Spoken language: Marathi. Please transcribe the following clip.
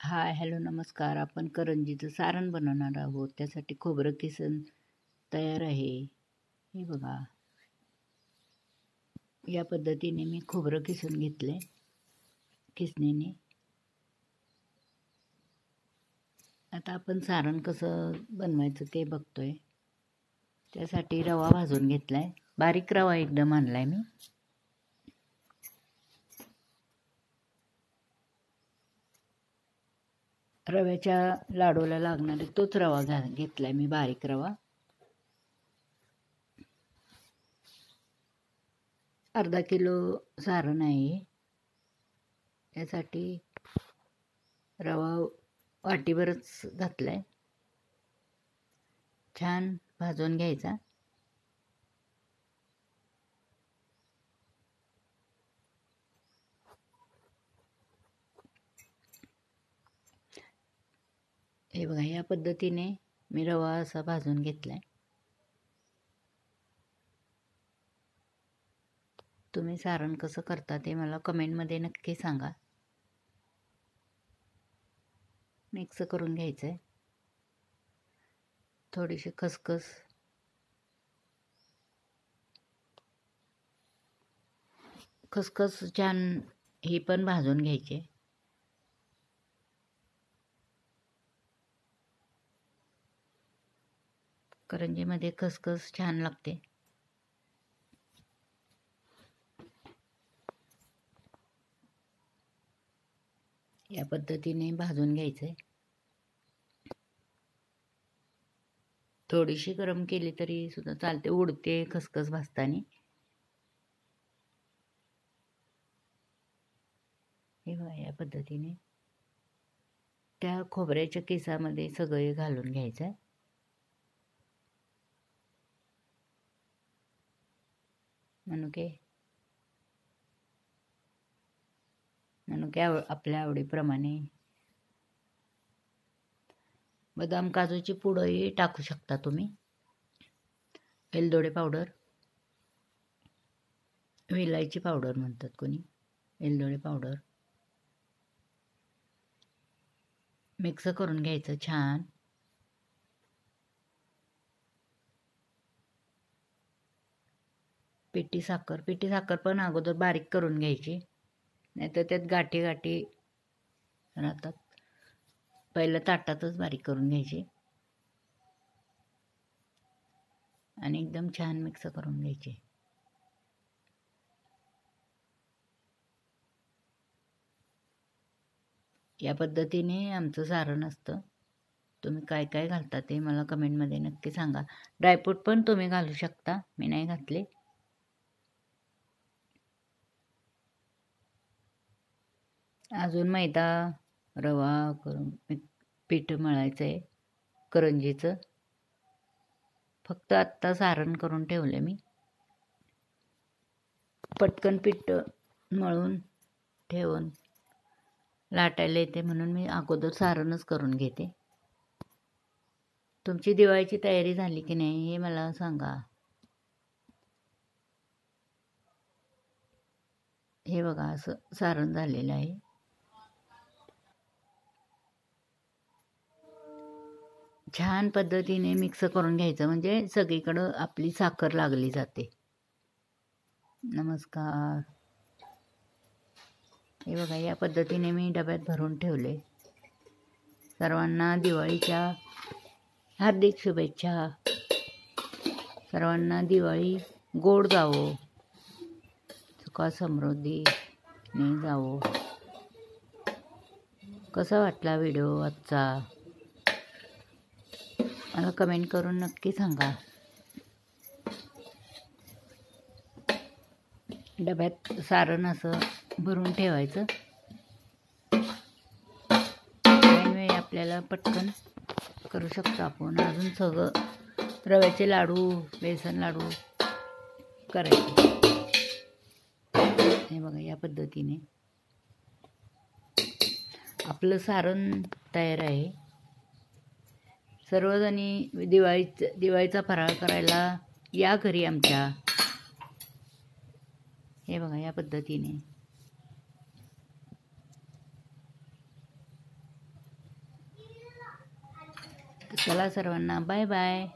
हाय हॅलो नमस्कार. आपण करंजीचं सारण बनवणार आहोत. त्यासाठी खोबरं किसून तयार आहे. हे बघा, या पद्धतीने मी खोबरं किसून घेतले किसणीने. आता आपण सारण कसं बनवायचं ते बघतोय. त्यासाठी रवा भाजून घेतलाय. बारीक रवा एकदम आणलाय मी. रव्याच्या लाडूला लागणारे तोच रवा घेतलाय मी, बारीक रवा. अर्धा किलो सारण आहे. त्यासाठी रवा वाटीभरच घातलाय. छान भाजून घ्यायचा. हे बघा, या पद्धतीने मी रवा असा भाजून घेतलाय. तुम्ही सारण कसं करता ते मला कमेंटमध्ये नक्की सांगा. मिक्स करून घ्यायचं आहे. थोडीशी खसखस, खसखस छान ही पण भाजून घ्यायची. करंजीमध्ये खसखस छान लागते. या पद्धतीने भाजून घ्यायचंय. थोडीशी गरम केली तरी सुद्धा चालते, उडते खसखस भाजताना. हे बघा, या पद्धतीने त्या खोबऱ्याच्या केसामध्ये सगळे घालून घ्यायचं. मनुके आपल्या आवडीप्रमाणे. बदाम काजूची पूडही टाकू शकता तुम्ही. वेलदोडे पावडर, विलायची पावडर म्हणतात कोणी, वेलदोडे पावडर. मिक्स करून घ्यायचं छान. पिठी साखर पण अगोदर बारीक करून घ्यायची, नाहीतर त्यात गाठी राहतात. पहिलं ताटातच बारीक करून घ्यायची आणि एकदम छान मिक्स करून घ्यायची. या पद्धतीने आमचं सारण असतं. तुम्ही काय काय घालता ते मला कमेंटमध्ये नक्की सांगा. ड्रायफ्रूट पण तुम्ही घालू शकता, मी नाही घातले. अजून मैदा रवा करून पीठ मळायचं आहे करंजीचं. फक्त आत्ता सारण करून ठेवलं मी. पटकन पीठ मळून ठेवून लाटायला येते म्हणून मी अगोदर सारणच करून घेते. तुमची दिवाळीची तयारी झाली की नाही हे मला सांगा. हे बघा, असं सारण झालेलं आहे. छान पद्धतीने मिक्स करून घ्यायचं, म्हणजे सगळीकडं आपली साखर लागली जाते. नमस्कार. हे बघा, या पद्धतीने मी डब्यात भरून ठेवले. सर्वांना दिवाळीच्या हार्दिक शुभेच्छा. सर्वांना दिवाळी गोड जावो, सुखा समृद्धीने जावो. कसा वाटला व्हिडिओ आजचा मला कमेंट करून नक्की सांगा. डब्यात सारण असं भरून ठेवायचं. त्यामुळे आपल्याला पटकन करू शकतो आपण. अजून सगळं रव्याचे लाडू, बेसन लाडू करायचे. हे बघा, या पद्धतीने आपलं सारण तयार आहे. सर्वजणी दिवाळीचा फराळ करायला या घरी आमच्या. हे बघा, या पद्धतीने चला सर्वांना बाय बाय.